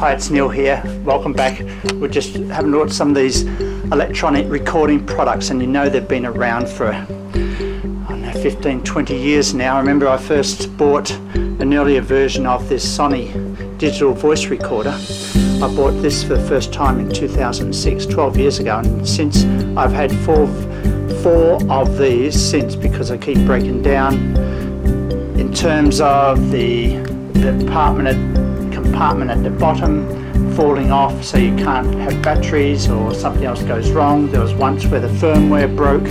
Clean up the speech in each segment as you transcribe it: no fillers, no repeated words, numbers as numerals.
Hi, it's Neil here. Welcome back. We're just having a look at some of these electronic recording products, and you know they've been around for, I don't know, 15, 20 years now. I remember I first bought an earlier version of this Sony digital voice recorder. I bought this for the first time in 2006, 12 years ago, and since I've had four of these since, because I keep breaking down in terms of the compartment at the bottom falling off, so you can't have batteries or something else goes wrong. There was once where the firmware broke,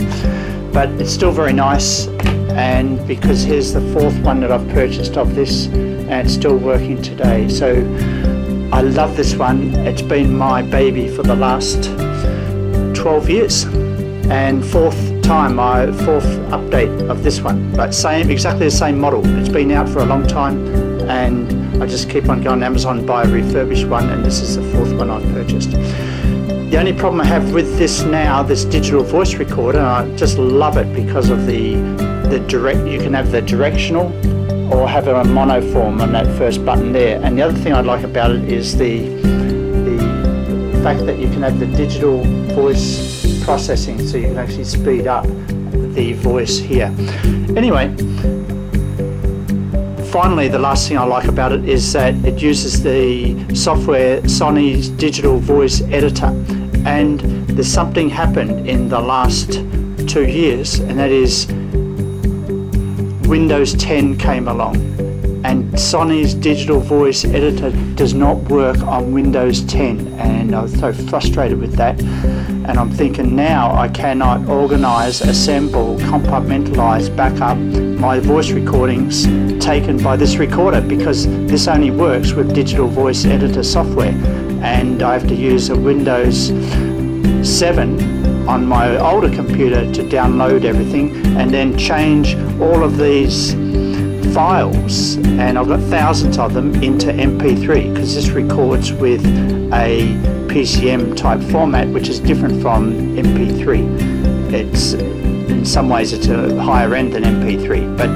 but it's still very nice. And because here's the fourth one that I've purchased of this, and it's still working today. So I love this one. It's been my baby for the last 12 years, and fourth update of this one, but exactly the same model. It's been out for a long time, and I just keep on going to Amazon and buy a refurbished one, and this is the fourth one I've purchased. The only problem I have with this now, this digital voice recorder, and I just love it because of the direct. You can have the directional or have it on monoform on that first button there. And the other thing I like about it is the fact that you can have the digital voice processing, so you can actually speed up the voice here. Anyway, finally, the last thing I like about it is that it uses the software Sony's digital voice editor, and there's something happened in the last 2 years, and that is Windows 10 came along, and Sony's digital voice editor does not work on Windows 10, and I was so frustrated with that. And I'm thinking now I cannot organize, assemble, compartmentalize, back up my voice recordings taken by this recorder, because this only works with digital voice editor software, and I have to use a Windows 7 on my older computer to download everything and then change all of these files, and I've got thousands of them, into MP3, because this records with a PCM type format, which is different from MP3. It's in some ways it's a higher end than MP3, but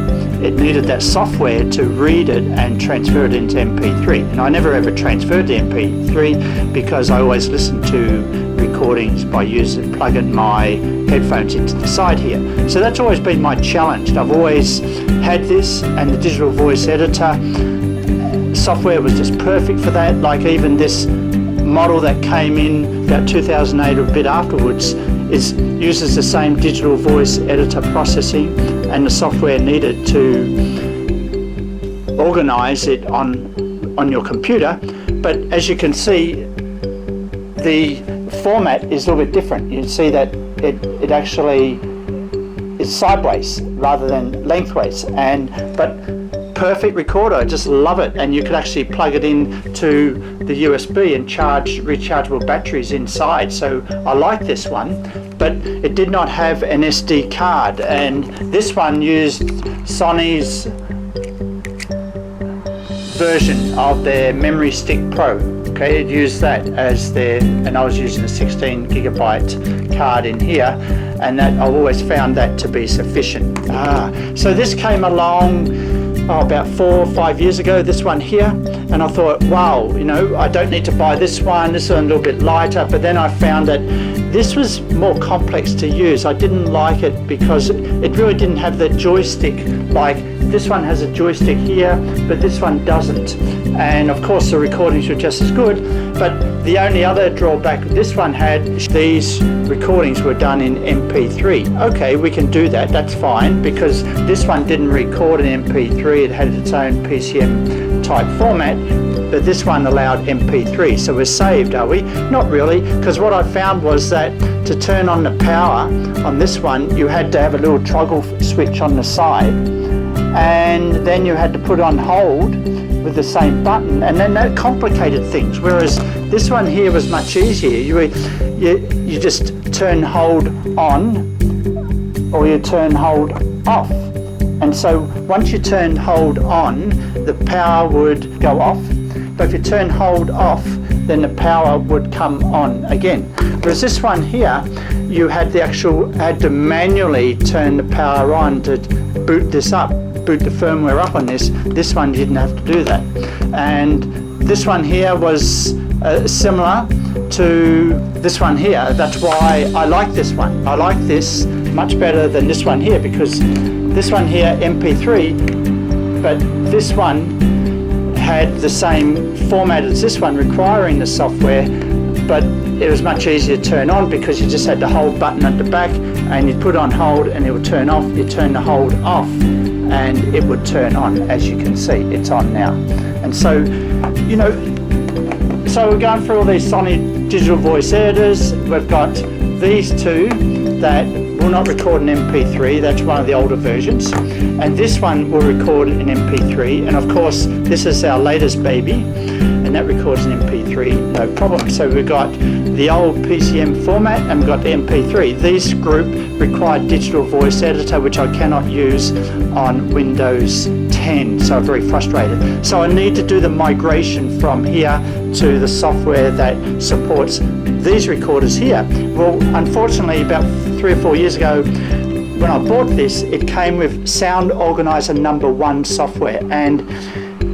it needed that software to read it and transfer it into MP3. And I never ever transferred to MP3 because I always listen to recordings by plugging my headphones into the side here. So that's always been my challenge. I've always had this, and the digital voice editor software was just perfect for that. Like even this model that came in about 2008 or a bit afterwards uses the same digital voice editor processing, and the software needed to organize it on your computer. But as you can see, the format is a little bit different. You can see that it actually is sideways rather than lengthways, but perfect recorder. I just love it. And you could actually plug it in to the USB and charge rechargeable batteries inside. So I like this one, but it did not have an SD card, and this one used Sony's version of their Memory Stick Pro. Okay, it used that as and I was using a 16 gigabyte card in here, and that I've always found that to be sufficient. So this came along about 4 or 5 years ago, this one here, and I thought, wow, I don't need to buy this one. This is a little bit lighter. But then I found that this was more complex to use. I didn't like it because it really didn't have the joystick. Like this one has a joystick here, but this one doesn't. And of course the recordings were just as good, but the only other drawback this one had, these recordings were done in MP3. Okay, we can do that, that's fine, because this one didn't record in MP3, it had its own PCM type format, but this one allowed MP3. So we're saved, are we? Not really, because what I found was that to turn on the power on this one, you had to have a little toggle switch on the side, and then you had to put on hold with the same button, and then that complicated things. Whereas this one here was much easier. You just turn hold on, or you turn hold off. And so once you turn hold on, the power would go off. But if you turn hold off, then the power would come on again. Whereas this one here, you had to manually turn the power on to boot the firmware up on this. This one didn't have to do that. And this one here was similar to this one here. That's why I like this one. I like this much better than this one here, because this one here, MP3, but this one had the same format as this one, requiring the software, but it was much easier to turn on because you just had the hold button at the back and you put on hold and it would turn off. You turn the hold off and it would turn on. As you can see, it's on now. And so, you know, so we're going through all these Sony digital voice editors. We've got these two that will not record an MP3, that's one of the older versions, and this one will record an MP3, and of course this is our latest baby, and that records an MP3 no problem. So we've got the old PCM format and we've got the MP3. This group required digital voice editor, which I cannot use on Windows 10, so I'm very frustrated. So I need to do the migration from here to the software that supports these recorders here. Well, unfortunately, about 3 or 4 years ago, when I bought this, it came with Sound Organizer #1 software, and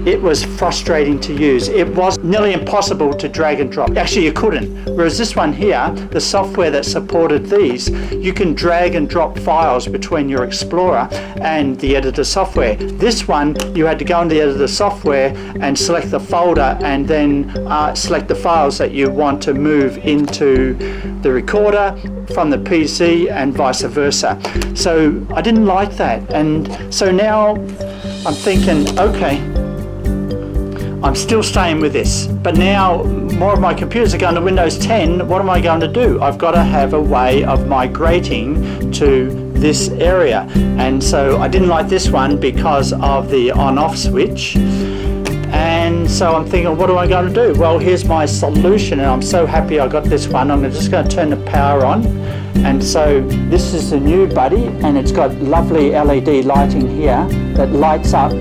it was frustrating to use. It was nearly impossible to drag and drop. Actually, you couldn't. Whereas this one here, the software that supported these, you can drag and drop files between your Explorer and the editor software. This one, you had to go into the editor software and select the folder and then select the files that you want to move into the recorder from the PC and vice versa. So I didn't like that. And so now I'm thinking, okay, I'm still staying with this, but now more of my computers are going to Windows 10. What am I going to do? I've got to have a way of migrating to this area. And so I didn't like this one because of the on-off switch. And so I'm thinking, what am I going to do? Well, here's my solution, and I'm so happy I got this one. I'm just going to turn the power on. And so this is the new buddy, and it's got lovely LED lighting here that lights up,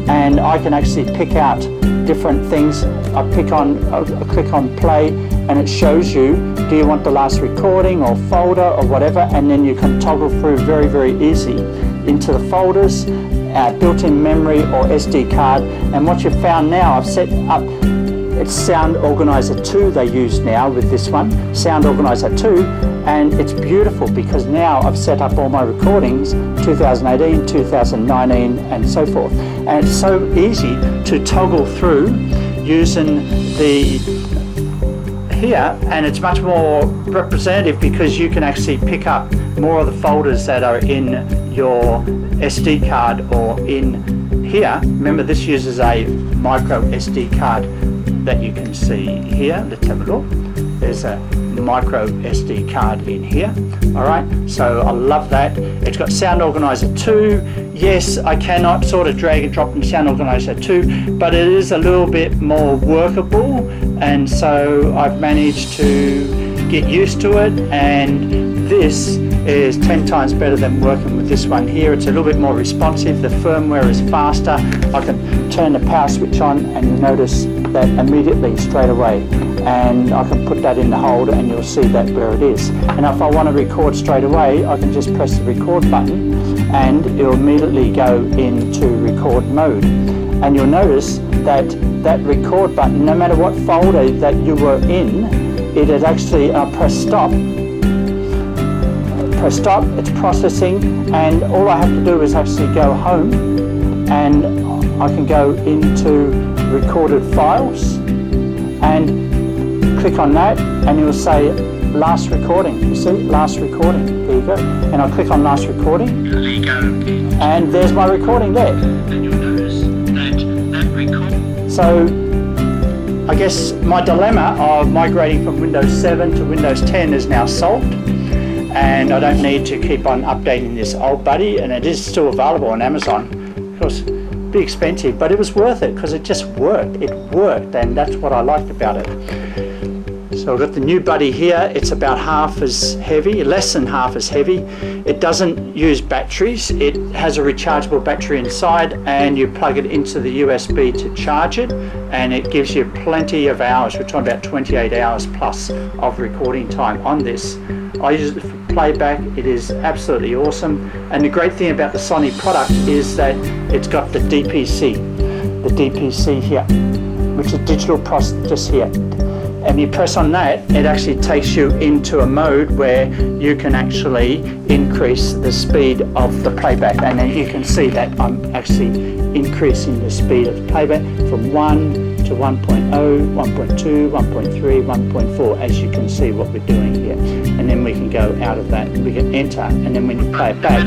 and I can actually pick out different things. I click on play, and it shows you, do you want the last recording or folder or whatever, and then you can toggle through very, very easy into the folders, built-in memory or SD card. And what you've found now, I've set up, it's Sound Organizer 2 they use now with this one, Sound Organizer 2, and it's beautiful because now I've set up all my recordings, 2018, 2019 and so forth. And it's so easy to toggle through using the here, and it's much more representative because you can actually pick up more of the folders that are in your SD card or in here. Remember, this uses a micro SD card that you can see here. Let's have a look. There's a micro SD card in here. Alright, so I love that. It's got Sound Organizer 2. Yes, I cannot sort of drag and drop in Sound Organizer 2, but it is a little bit more workable, and so I've managed to get used to it, and this is 10 times better than working with this one here. It's a little bit more responsive, the firmware is faster. I can turn the power switch on and you'll notice that immediately straight away, and I can put that in the holder and you'll see that where it is. And if I want to record straight away, I can just press the record button and it'll immediately go into record mode. And you'll notice that that record button, no matter what folder that you were in, it is actually press stop, it's processing, and all I have to do is actually go home and I can go into recorded files and click on that, and it will say last recording. You see, last recording, there you go. And I click on last recording, and there's my recording there. And you'll notice that record. So I guess my dilemma of migrating from Windows 7 to Windows 10 is now solved, and I don't need to keep on updating this old buddy, and it is still available on Amazon. Of course, it'd be expensive, but it was worth it because it just worked. It worked, and that's what I liked about it. So I've got the new buddy here. It's about half as heavy, less than half as heavy. It doesn't use batteries. It has a rechargeable battery inside, and you plug it into the USB to charge it, and it gives you plenty of hours. We're talking about 28 hours plus of recording time on this. I use it for playback. It is absolutely awesome. And the great thing about the Sony product is that it's got the DPC here, which to digital process here. And you press on that, it actually takes you into a mode where you can actually increase the speed of the playback. And then you can see that I'm actually increasing the speed of the playback from 1 to 1.0, 1.2, 1.3, 1.4, as you can see what we're doing here. And then we can go out of that, we can enter, and then when you play it back,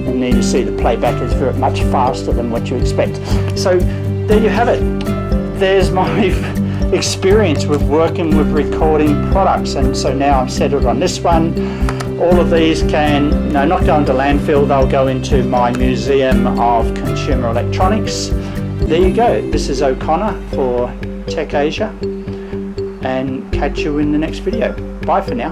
and then you see the playback is very much faster than what you expect. So there you have it. There's my experience with working with recording products, and so now I'm settled on this one. All of these can not go into landfill, they'll go into my Museum of Consumer Electronics. There you go. This is O'Connor for Tech Asia, and catch you in the next video. Bye for now.